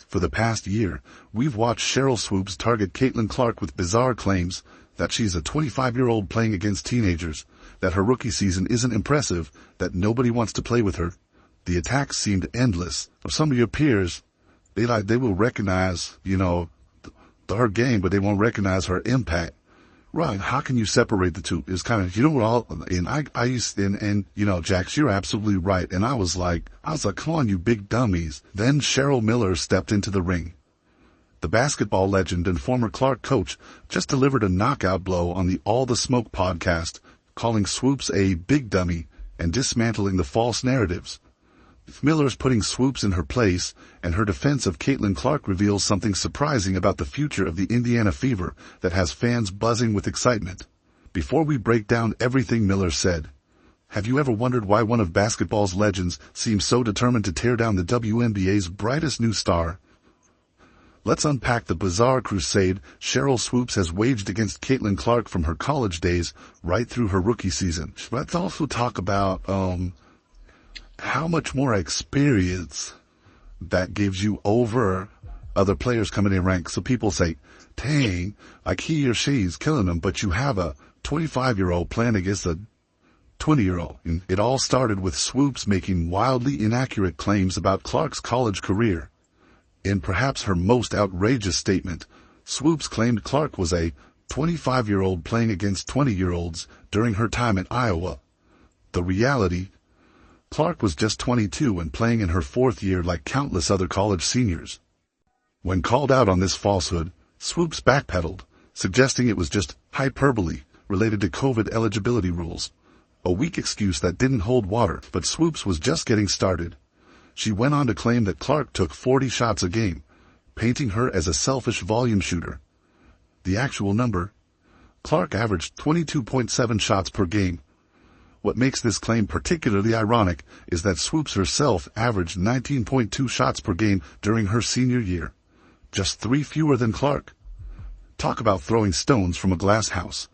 For the past year, we've watched Sheryl Swoopes target Caitlin Clark with bizarre claims that she's a 25-year-old playing against teenagers, that her rookie season isn't impressive, that nobody wants to play with her. The attacks seemed endless. Of some of your peers, they will recognize, her game, but they won't recognize her impact. Right. How can you separate the two? It's kind of, Jax, you're absolutely right. And I was like, come on, you big dummies. Then Cheryl Miller stepped into the ring. The basketball legend and former Clark coach just delivered a knockout blow on the All the Smoke podcast, calling Swoopes a big dummy and dismantling the false narratives. Miller's putting Swoopes in her place, and her defense of Caitlin Clark reveals something surprising about the future of the Indiana Fever that has fans buzzing with excitement. Before we break down everything Miller said, have you ever wondered why one of basketball's legends seems so determined to tear down the WNBA's brightest new star? Let's unpack the bizarre crusade Sheryl Swoopes has waged against Caitlin Clark from her college days right through her rookie season. Let's also talk about, how much more experience that gives you over other players coming in ranks. So people say, dang, like he or she's killing them, but you have a 25-year-old playing against a 20-year-old. And it all started with Swoopes making wildly inaccurate claims about Clark's college career. In perhaps her most outrageous statement, Swoopes claimed Clark was a 25-year-old playing against 20-year-olds during her time at Iowa. The reality, Clark was just 22 and playing in her fourth year like countless other college seniors. When called out on this falsehood, Swoopes backpedaled, suggesting it was just hyperbole related to COVID eligibility rules. A weak excuse that didn't hold water, but Swoopes was just getting started. She went on to claim that Clark took 40 shots a game, painting her as a selfish volume shooter. The actual number? Clark averaged 22.7 shots per game. What makes this claim particularly ironic is that Swoopes herself averaged 19.2 shots per game during her senior year, just 3 fewer than Clark. Talk about throwing stones from a glass house.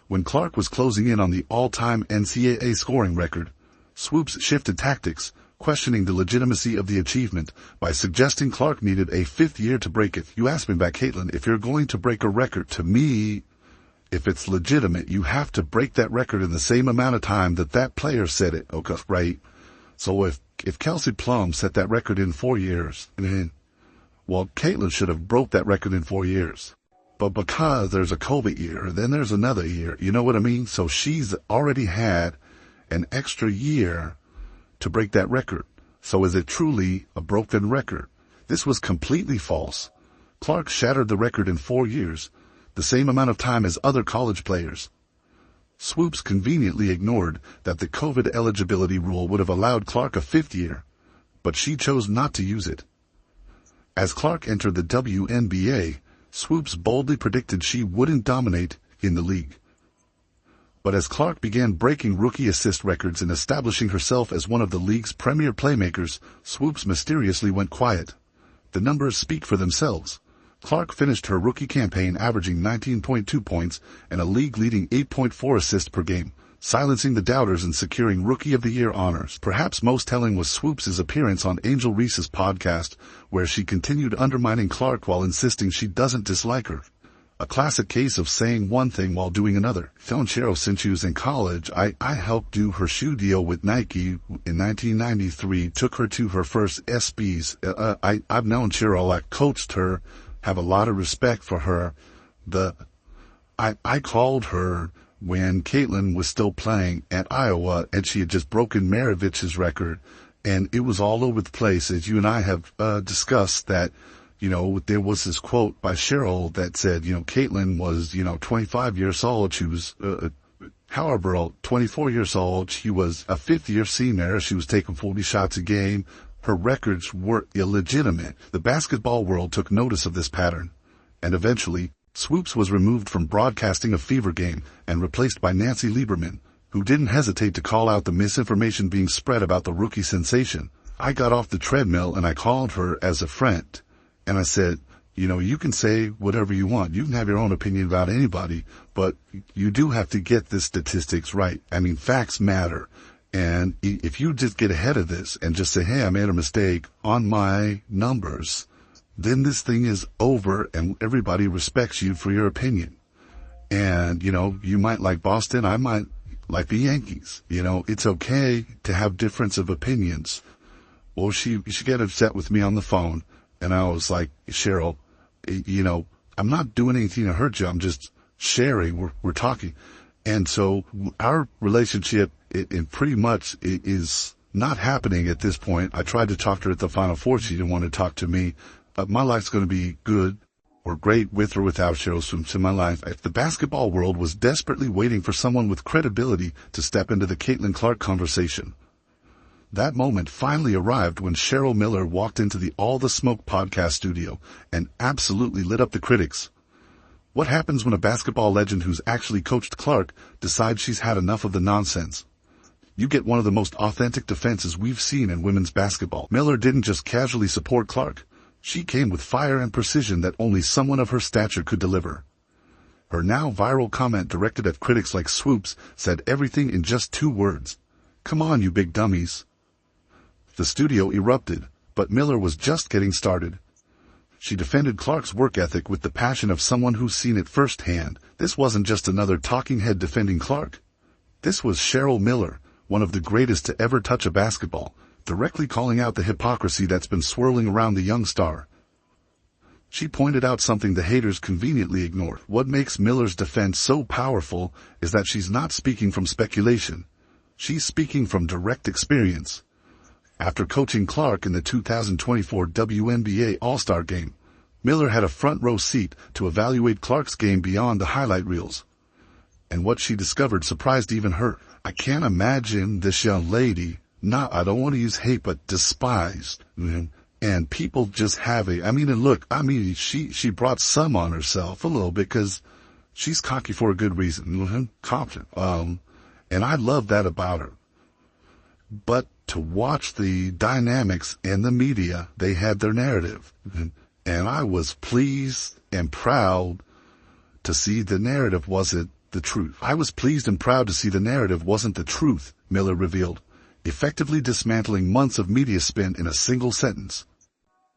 When Clark was closing in on the all-time NCAA scoring record, Swoopes shifted tactics, questioning the legitimacy of the achievement by suggesting Clark needed a 5th year to break it. You asked me back, Caitlin, if you're going to break a record, to me, if it's legitimate, you have to break that record in the same amount of time that player set it. Okay, right? So if Kelsey Plum set that record in 4 years, well, Caitlin should have broke that record in 4 years. But because there's a COVID year, then there's another year. You know what I mean? So she's already had an extra year to break that record. So is it truly a broken record? This was completely false. Clark shattered the record in 4 years, the same amount of time as other college players. Swoopes conveniently ignored that the COVID eligibility rule would have allowed Clark a 5th year, but she chose not to use it. As Clark entered the WNBA, Swoopes boldly predicted she wouldn't dominate in the league. But as Clark began breaking rookie assist records and establishing herself as one of the league's premier playmakers, Swoopes mysteriously went quiet. The numbers speak for themselves. Clark finished her rookie campaign averaging 19.2 points and a league-leading 8.4 assists per game, silencing the doubters and securing Rookie of the Year honors. Perhaps most telling was Swoopes' appearance on Angel Reese's podcast, where she continued undermining Clark while insisting she doesn't dislike her. A classic case of saying one thing while doing another. Telling Cheryl since she was in college, I helped do her shoe deal with Nike in 1993, took her to her first SBs. I've known Cheryl, I coached her, have a lot of respect for her. I called her when Caitlin was still playing at Iowa and she had just broken Maravich's record, and it was all over the place. As you and I have discussed that, there was this quote by Cheryl that said, Caitlin was, 25 years old. She was, however, 24 years old. She was a 5th year senior. She was taking 40 shots a game. Her records were illegitimate. The basketball world took notice of this pattern, and eventually, Swoopes was removed from broadcasting a Fever game and replaced by Nancy Lieberman, who didn't hesitate to call out the misinformation being spread about the rookie sensation. I got off the treadmill and I called her as a friend, and I said, you can say whatever you want. You can have your own opinion about anybody, but you do have to get the statistics right. I mean, facts matter. And if you just get ahead of this and just say, hey, I made a mistake on my numbers, then this thing is over and everybody respects you for your opinion. And, you might like Boston, I might like the Yankees. It's okay to have difference of opinions. Well, she get upset with me on the phone, and I was like, Cheryl, I'm not doing anything to hurt you. I'm just sharing. We're talking. And so our relationship, it pretty much is not happening at this point. I tried to talk to her at the Final Four. She didn't want to talk to me. My life's going to be good or great with or without Sheryl Swoopes in my life. The basketball world was desperately waiting for someone with credibility to step into the Caitlin Clark conversation. That moment finally arrived when Cheryl Miller walked into the All the Smoke podcast studio and absolutely lit up the critics. What happens when a basketball legend who's actually coached Clark decides she's had enough of the nonsense? You get one of the most authentic defenses we've seen in women's basketball. Miller didn't just casually support Clark. She came with fire and precision that only someone of her stature could deliver. Her now viral comment directed at critics like Swoopes said everything in just 2 words. Come on, you big dummies. The studio erupted, but Miller was just getting started. She defended Clark's work ethic with the passion of someone who's seen it firsthand. This wasn't just another talking head defending Clark. This was Cheryl Miller, one of the greatest to ever touch a basketball, directly calling out the hypocrisy that's been swirling around the young star. She pointed out something the haters conveniently ignored. What makes Miller's defense so powerful is that she's not speaking from speculation. She's speaking from direct experience. After coaching Clark in the 2024 WNBA All-Star Game, Miller had a front-row seat to evaluate Clark's game beyond the highlight reels. And what she discovered surprised even her. I can't imagine this young lady, I don't want to use hate, but despised. And people just have she brought some on herself a little bit because she's cocky for a good reason. Confident. And I love that about her. But to watch the dynamics in the media, they had their narrative. And I was pleased and proud to see the narrative wasn't the truth. I was pleased and proud to see the narrative wasn't the truth, Miller revealed, effectively dismantling months of media spin in a single sentence.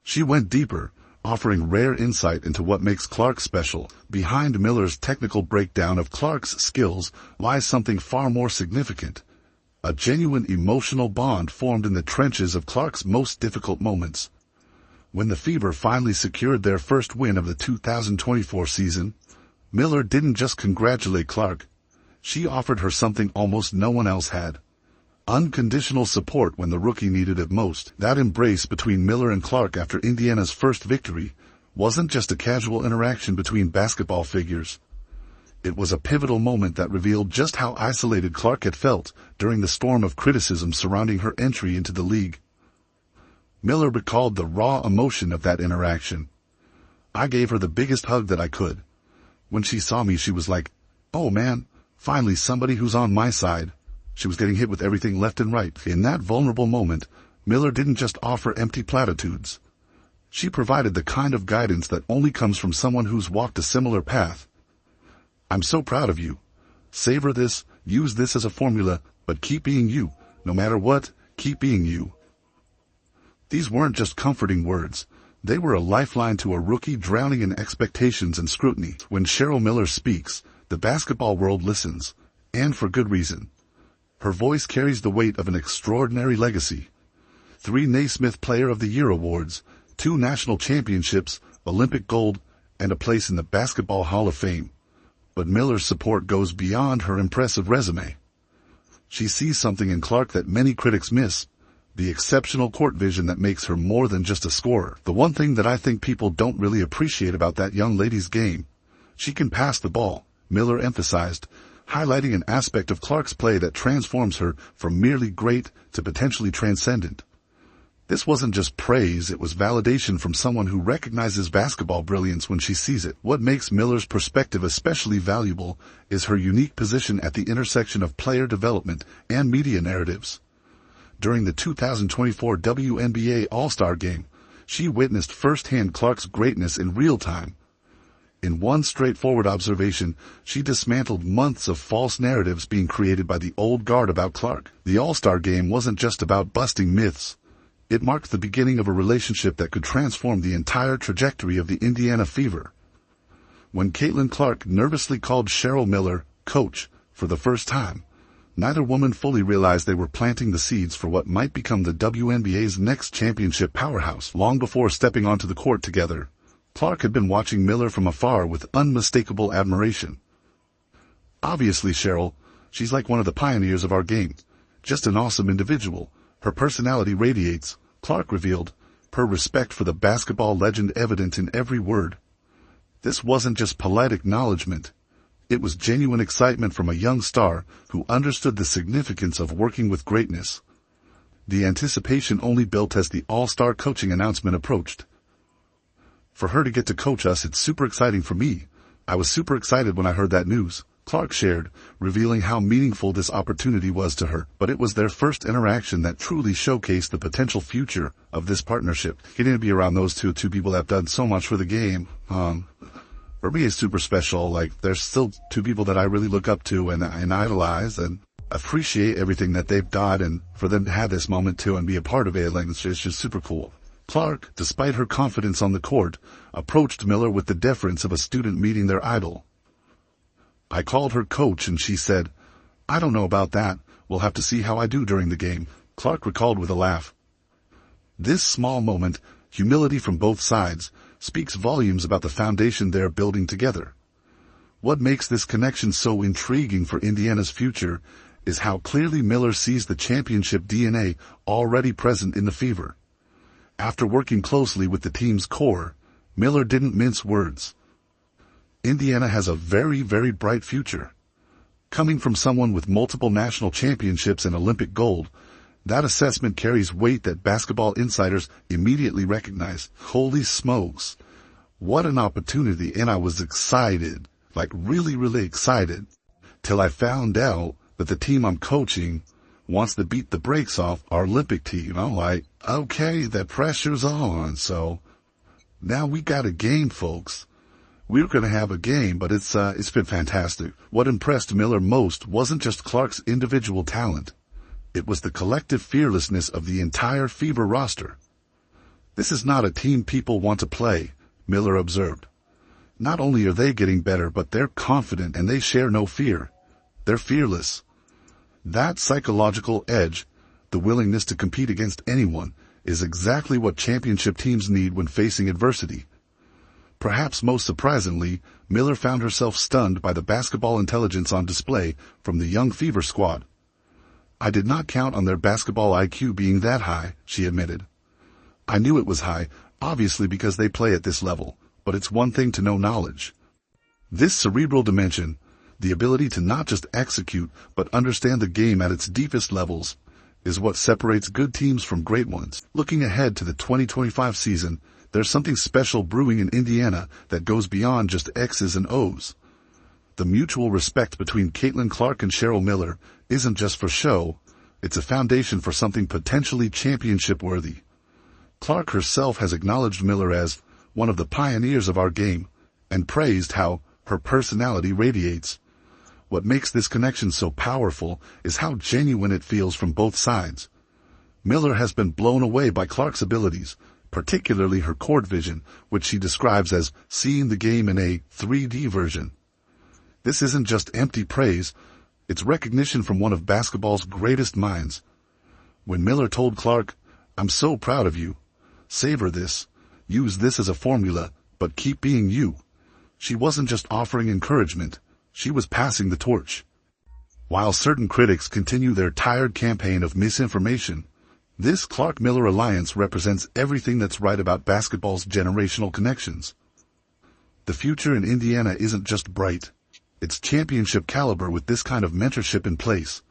She went deeper, offering rare insight into what makes Clark special. Behind Miller's technical breakdown of Clark's skills lies something far more significant. A genuine emotional bond formed in the trenches of Clark's most difficult moments. When the Fever finally secured their first win of the 2024 season, Miller didn't just congratulate Clark. She offered her something almost no one else had. Unconditional support when the rookie needed it most. That embrace between Miller and Clark after Indiana's first victory wasn't just a casual interaction between basketball figures. It was a pivotal moment that revealed just how isolated Clark had felt during the storm of criticism surrounding her entry into the league. Miller recalled the raw emotion of that interaction. I gave her the biggest hug that I could. When she saw me, she was like, oh man, finally somebody who's on my side. She was getting hit with everything left and right. In that vulnerable moment, Miller didn't just offer empty platitudes. She provided the kind of guidance that only comes from someone who's walked a similar path. I'm so proud of you. Savor this, use this as a formula, but keep being you. No matter what, keep being you. These weren't just comforting words. They were a lifeline to a rookie drowning in expectations and scrutiny. When Cheryl Miller speaks, the basketball world listens, and for good reason. Her voice carries the weight of an extraordinary legacy. 3 Naismith Player of the Year awards, 2 national championships, Olympic gold, and a place in the Basketball Hall of Fame. But Miller's support goes beyond her impressive resume. She sees something in Clark that many critics miss, the exceptional court vision that makes her more than just a scorer. The one thing that I think people don't really appreciate about that young lady's game, she can pass the ball, Miller emphasized, highlighting an aspect of Clark's play that transforms her from merely great to potentially transcendent. This wasn't just praise, it was validation from someone who recognizes basketball brilliance when she sees it. What makes Miller's perspective especially valuable is her unique position at the intersection of player development and media narratives. During the 2024 WNBA All-Star Game, she witnessed firsthand Clark's greatness in real time. In one straightforward observation, she dismantled months of false narratives being created by the old guard about Clark. The All-Star Game wasn't just about busting myths. It marked the beginning of a relationship that could transform the entire trajectory of the Indiana Fever. When Caitlin Clark nervously called Cheryl Miller, "Coach," for the first time, neither woman fully realized they were planting the seeds for what might become the WNBA's next championship powerhouse. Long before stepping onto the court together, Clark had been watching Miller from afar with unmistakable admiration. "Obviously, Cheryl, she's like one of the pioneers of our game. Just an awesome individual. Her personality radiates," Clark revealed, her respect for the basketball legend evident in every word. This wasn't just polite acknowledgement. It was genuine excitement from a young star who understood the significance of working with greatness. The anticipation only built as the All-Star coaching announcement approached. "For her to get to coach us, it's super exciting for me. I was super excited when I heard that news," Clark shared, revealing how meaningful this opportunity was to her. But it was their first interaction that truly showcased the potential future of this partnership. Getting to be around those two people that have done so much for the game, for me is super special. Like, there's still two people that I really look up to and idolize and appreciate everything that they've done, and for them to have this moment too and be a part of it, like, it's just super cool. Clark, despite her confidence on the court, approached Miller with the deference of a student meeting their idol. "I called her coach and she said, 'I don't know about that. We'll have to see how I do during the game,'" Clark recalled with a laugh. This small moment, humility from both sides, speaks volumes about the foundation they're building together. What makes this connection so intriguing for Indiana's future is how clearly Miller sees the championship DNA already present in the Fever. After working closely with the team's core, Miller didn't mince words. "Indiana has a very, very bright future." Coming from someone with multiple national championships and Olympic gold, that assessment carries weight that basketball insiders immediately recognize. Holy smokes, what an opportunity, and I was excited, like really, really excited, till I found out that the team I'm coaching wants to beat the brakes off our Olympic team. I'm like, okay, the pressure's on, so now we got a game, folks. We're going to have a game, but it's been fantastic. What impressed Miller most wasn't just Clark's individual talent. It was the collective fearlessness of the entire Fever roster. "This is not a team people want to play," Miller observed. "Not only are they getting better, but they're confident and they share no fear. They're fearless." That psychological edge, the willingness to compete against anyone, is exactly what championship teams need when facing adversity. Perhaps most surprisingly, Miller found herself stunned by the basketball intelligence on display from the young Fever squad. "I did not count on their basketball IQ being that high," she admitted. "I knew it was high, obviously because they play at this level, but it's one thing to know knowledge. This cerebral dimension, the ability to not just execute, but understand the game at its deepest levels, is what separates good teams from great ones." Looking ahead to the 2025 season, there's something special brewing in Indiana that goes beyond just X's and O's. The mutual respect between Caitlin Clark and Cheryl Miller isn't just for show, it's a foundation for something potentially championship-worthy. Clark herself has acknowledged Miller as one of the pioneers of our game and praised how her personality radiates. What makes this connection so powerful is how genuine it feels from both sides. Miller has been blown away by Clark's abilities, particularly her court vision, which she describes as seeing the game in a 3D version. This isn't just empty praise, it's recognition from one of basketball's greatest minds. When Miller told Clark, "I'm so proud of you. Savor this. Use this as a formula, but keep being you," she wasn't just offering encouragement, she was passing the torch. While certain critics continue their tired campaign of misinformation, this Clark-Miller alliance represents everything that's right about basketball's generational connections. The future in Indiana isn't just bright, it's championship caliber with this kind of mentorship in place.